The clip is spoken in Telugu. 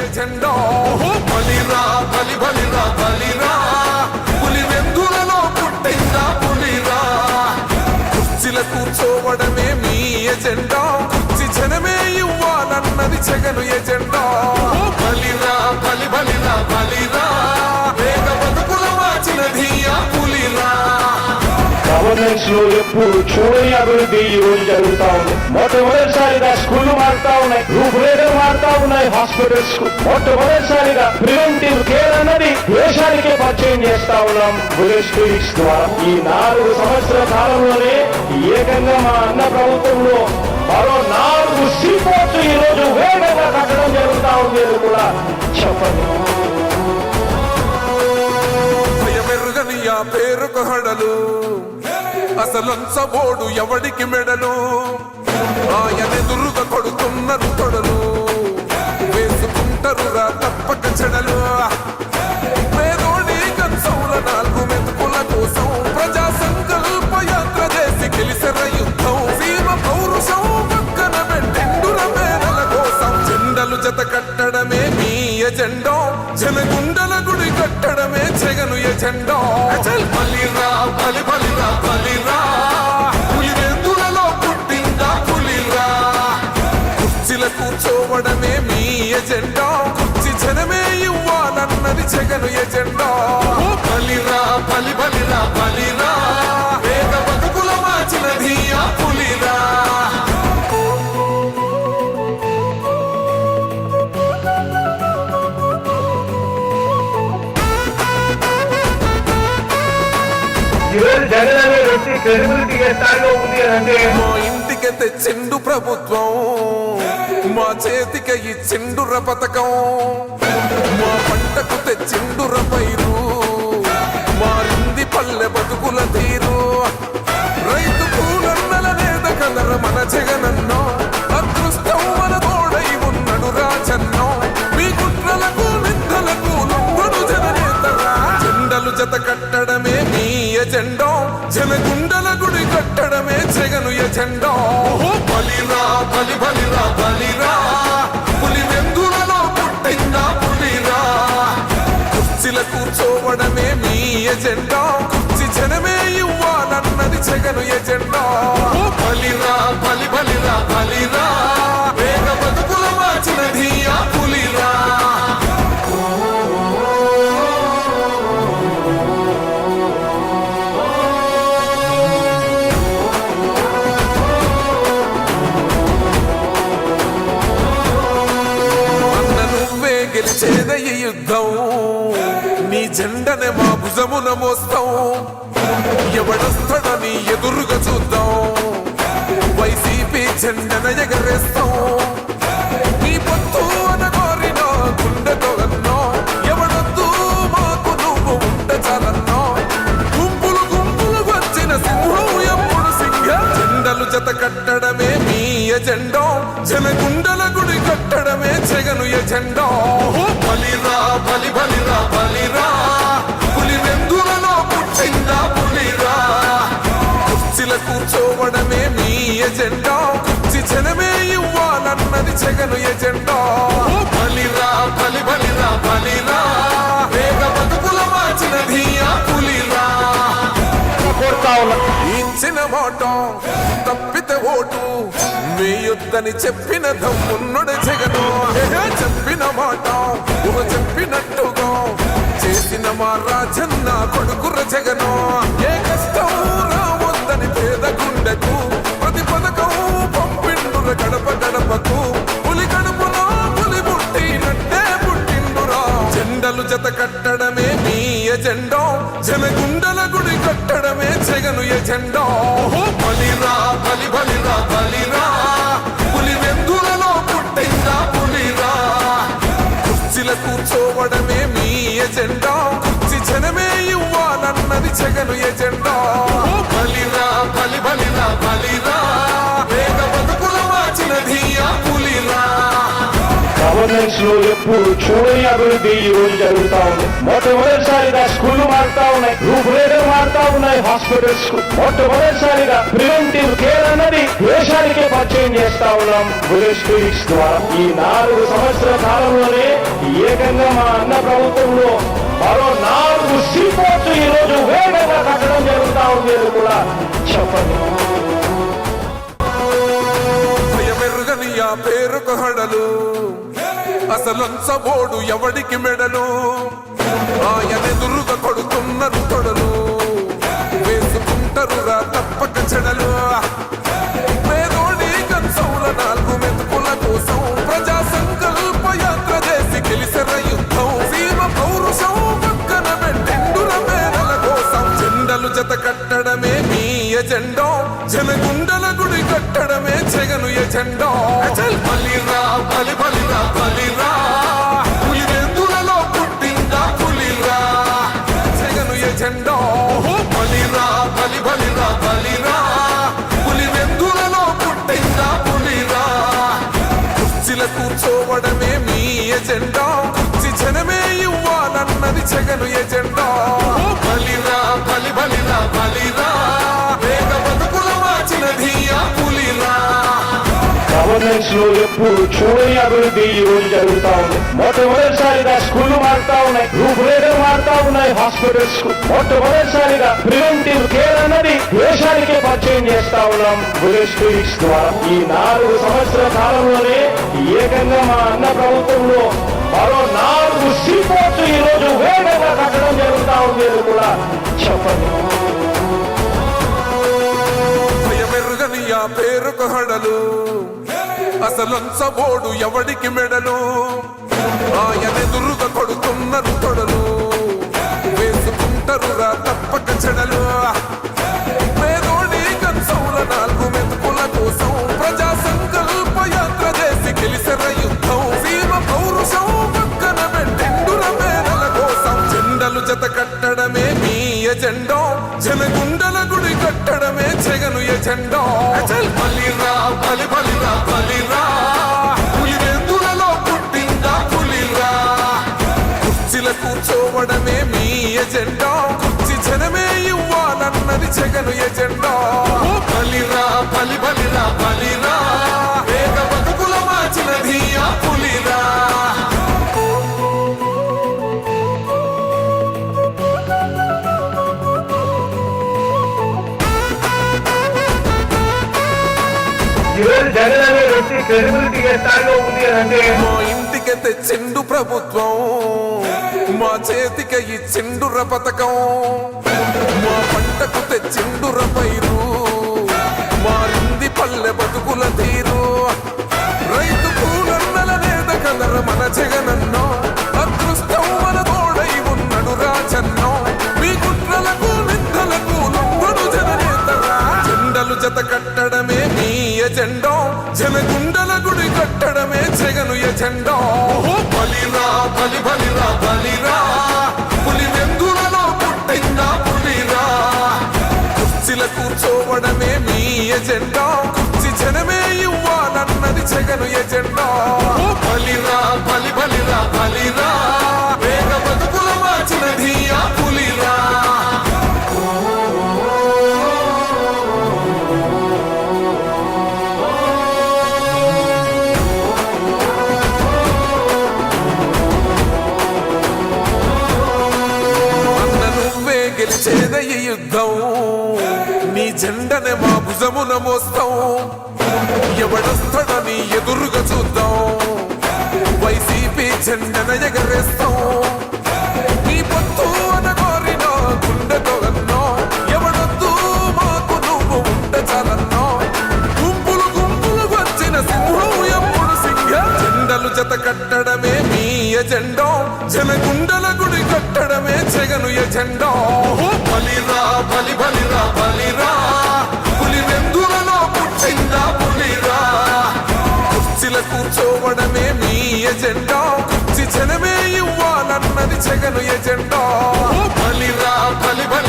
ఎజెండా బలిరా బలి బలిరా బలిరా పులి వెందులలో పుట్టిందా పులిరా కుర్చీల కూర్చోవడమే మీ ఎజెండా కుర్చీ జనమే ఇవ్వాలన్నది జగను ఎజెండా బలిరా బలి బలిరా బలిరా వేగ బతుకుల మార్చినది ఆ పులిరా గవర్నెన్స్ లో ఎప్పుడు చూడని అభివృద్ధి ఈ రోజు జరుగుతా ఉంది. మొట్టమొదటిసారిగా స్కూళ్లు మారుతా ఉన్నాయి, రూపురేఖలు మారుతా ఉన్నాయి. హాస్పిటల్స్ మొట్టమొదటిసారిగా ప్రివెంటివ్ కేర్ అన్నది దేశానికే పరిచయం చేస్తా ఉన్నాం విలేజ్ క్లినిక్స్ ద్వారా. ఈ 4 సంవత్సరాల కాలంలోనే ఏకంగా మా అన్న ప్రభుత్వంలో మరో 4 సీపోర్ట్లు ఈ రోజు వేగంగా కట్టడం జరుగుతా ఉంది అని కూడా చెప్పండి. భయమెరుగని ఆ పేరుకు హడలు అసలంచబోడు ఎవడికి మెడలు ఆయనెదురుగా కొడుతున్నారు తొడలు వేసుకుంటారు రా తప్పక చెడలు పేదోడి కంచౌల 4 మెతుకుల కోసం ప్రజా సంకల్ప యాత్ర చేసి గెలిసిన యుద్ధం సీమ పౌరుషం పక్కన పెట్టిండుర మేడల కోసం జెండలు జత కట్టడమే మీ ఎజెండా జనగుండల గుడి కట్టడమే జగను ఎజెండా బలిరా బలి బలిరా బలిరా పులి వెందులలో పుట్టిందా పులిరా కుర్చీల కూర్చోవడమే మీ ఎజెండా కుర్చీ జనమే ఇవ్వాలన్నది జగను ఎజెండా బలిరా బలి బలిరా బలిరా వేగ బతుకుల మార్చినది ఆ పులిరా జగన్ అనే వ్యక్తి క్రెడిబిలిటీ ఏ స్థాయిలో ఉంది అంటే మా ఇంటికి తెచ్చిండు ప్రభుత్వం మా చేతికి ఇచ్చిండుర పథకం మా పంటకు తెచ్చిండుర పైరు మారింది పల్లె బతుకుల తీరు రైతు కూలన్నల నేత కలర మన జగనన్నో అదృష్టం మన తోడై ఉన్నడు రాజన్నో మీ కుట్రలకు నిందలకు లొంగడు జననేతరా జెండలు జత కట్టడమే మీ ఎజెండా జనగుండల గుడి కట్టడమే జగను ఎజెండా బలిరా బలి బలిరా బలిరా పులి వెందులలో పుట్టిందా పులిరా కుర్చీల కూర్చోవడమే మీ ఎజెండా కుర్చీ జనమే ఇవ్వాలన్నది జగను ఎజెండా బలిరా బలి బలిరా బలిరా వేగ బతుకుల మార్చినది ఆ పులిరా గెలిచేద ఈ యుద్ధం నీ జెండనే మా భుజమున మోస్తాం ఎవడొస్తాడని ఎదురుగా చూద్దాం వైసీపీ జెండన ఎగరేస్తాం నీ పొత్తు అనగోరిన గుండెతో అన్నో ఎవడొద్దు మాకు నువ్వు ఉండ చాలన్నో గుంపులు గుంపులు వచ్చిన సింహం ఎప్పుడు సింహ జెండలు జత కట్టడమే మీ ఎజెండా జనగుండల గుడి కట్టడమే జగను ఎజెండా బలిరా బలి బలిరా బలిరా పులి వెందులలో పుట్టిందా పులిరా కుర్చీల కూర్చోవడమే మీ ఎజెండా కుర్చీ జనమే ఇవ్వాలన్నది జగను ఎజెండా బలిరా బలి బలిరా బలిరా వేగ బతుకుల మార్చినది ఆ పులిరా ఇచ్చిన మాట తప్పితే ఓటు వేయొద్దని చెప్పిన దమ్మున్నడు జగను చెప్పిన మాట చెప్పినట్టుగా చేసిన మా రాజన్న కొడుకుర జగను ఏ కష్టం రావద్దని పేద గుండెకు ప్రతి పథకం పంపిండుర గడప గడపకు పులి గడుపులో పులి పుట్టినట్టే పుట్టిండురా జెండలు జత కట్టడమే మీ ఎజెండా జనగుండల గుడి కట్టడమే జగను ఎజెండా బలిరా బలి బలిరా బలిరా పులి వెందులలో పుట్టిందా పులిరా కుర్చీల కూర్చోవడమే మీ ఎజెండా కుర్చీ జనమే ఇవ్వాలన్నది జగను ఎజెండా బలిరా బలి బలిరా బలిరా వేగ బతుకుల మార్చినది ఆ పులిరా గవర్నెన్స్ లో ఎప్పుడు చూడని అభివృద్ధి ఈ రోజు జరుగుతా ఉంది. మొట్టమొదటిసారిగా స్కూళ్లు మారుతా ఉన్నాయి, రూపురేఖలు మారుతా ఉన్నాయి. హాస్పిటల్స్ మొట్టమొదటిసారిగా ప్రివెంటివ్ కేర్ అన్నది దేశానికే పరిచయం చేస్తా ఉన్నాం విలేజ్ క్లినిక్స్ ద్వారా. ఈ 4 సంవత్సరాల కాలంలోనే ఏకంగా మా అన్న ప్రభుత్వంలో మరో 4 సీపోర్ట్స్ ఈ రోజు వేగంగా కట్టడం జరుగుతా ఉంది అని కూడా చెప్పండి. భయమెరుగని ఆ పేరుకు హడలు అసలంచబోడు ఎవడికి మెడలు ఆయనెదురుగా కొడుతున్నారు తొడలు వేసుకుంటారు రా తప్పక చెడలు పేదోడి కంచంల 4 మెతుకుల కోసం ప్రజా సంకల్ప యాత్ర చేసి గెలిసెర యుద్ధం సీమ పౌరుషం పక్కన పెట్టెండుల పేదల కోసం జెండలు జత కట్టడమే మీ ఎజెండా జనగుండల గుడి కట్టడమే జగను ఎజెండా బలిరా బలి బలిరా బలిరా పులివెందులలో పుట్టిందా పులిరా జగను ఎజెండా బలిరా బలి బలిరా బలిరా పులివెందులలో పుట్టిందా పులిరా కుర్చీల కూర్చోవడమే మీ ఎజెండా కుర్చీ జనమే ఇవ్వాలన్నది జగను ఎజెండా బలిరా బలి బలిరా బలిరా వేగ బతుకుల మార్చినది ఆ పులిరా గవర్నెన్స్ లో ఎప్పుడు చూడని అభివృద్ధి ఈ రోజు జరుగుతా ఉంది. మొట్టమొదటిసారిగా స్కూళ్లు మారుతా ఉన్నాయి, రూపురేఖలు మారుతా ఉన్నాయి, హాస్పిటల్స్ మొట్టమొదటిసారిగా ప్రివెంటివ్ కేర్ అన్నది దేశానికే పరిచయం చేస్తా ఉన్నాం విలేజ్ క్లినిక్స్ ద్వారా. ఈ 4 సంవత్సరాల కాలంలోనే ఏకంగా మా అన్న ప్రభుత్వంలో మరో 4 సీపోర్ట్స్ ఈ రోజు వేగంగా కట్టడం జరుగుతా ఉంది అని కూడా చెప్పండి. భయమెరుగని ఆ పేరుకు హడలు అసలంచబోడు ఎవడికి మెడలు ఆయనెదురుగా కొడుతున్నారు తొడలు వేసుకుంటారు రా తప్పక చెడలు పేదోడి కంచంల 4 మెతుకుల కోసం ప్రజా సంకల్ప యాత్ర చేసి గెలిసెర యుద్ధం సీమ పౌరుషం పక్కన పెట్టెండుల పేదల కోసం జెండలు జత కట్టడమే మీ ఎజెండా జనగుండల గుడి కట్టడమే జగను ఎజెండా బలిరా బలి బలిరా బలిరా పులివెందులలో పుట్టిందా పులిరా కుర్చీల కూర్చోవడమే మీ ఎజెండా కుర్చీ జనమే ఇవ్వాలన్నది జగను ఎజెండా బలిరా బలి బలిరా బలిరా వేగ బతుకుల మార్చినది ఆ పులిరా ఈరోజు జగన్ అనే వ్యక్తి క్రెడిబిలిటీ ఏ స్థాయిలో ఉంది అంటే మా ఇంటికి తెచ్చిండు ప్రభుత్వం మా చేతికి ఇచ్చిండుర పథకం మా పంటకు తెచ్చిండుర పైరు మారింది పల్లె బతుకుల తీరు రైతు కూలన్నల నేత కలర మన జగనన్నో అదృష్టం మన తోడై ఉన్నడు రాజన్నో మీ కుట్రలకు నిందలకు లొంగడు జననేతరా జెండలు జత కట్టడమే మీ ఎజెండా జనగుండల గుడి కట్టడమే జగను ఎజెండా బలిరా బలి బలిరా బలిరా పులివెందులలో పుట్టిందా పులిరా కుర్చీల కూర్చోవడమే మీ ఎజెండా కుర్చీ జనమే ఇవ్వాలన్నది జగను ఎజెండా బలిరా బలి బలిరా బలిరా వేగ బతుకుల మార్చినది ఆ పులిరా గెలిచేద ఈ యుద్ధం నీ జెండనే మా భుజమున మోస్తాం ఎవడొస్తాడని ఎదురుగా చూద్దాం వైసీపీ జెండన ఎగరేస్తాం నీ పొత్తు అనగోరిన గుండెతో అన్నో ఎవడొద్దు మాకు నువ్వు ఉంట చాలన్నో గుంపులు గుంపులు వచ్చిన సింహం ఎప్పుడు సింహ జెండలు జత కట్టడమే మీ ఎజెండా జనగుండల గుడి కట్టడమే జగను ఎజెండా బలిరా బలి బలిరా బలిరా పులివెందులలో పుట్టిందా పులిరా కుర్చీల కూర్చోవడమే మీ ఎజెండా కుర్చీ జనమే ఇవ్వాలన్నది జగను ఎజెండా బలిరా బలి బలి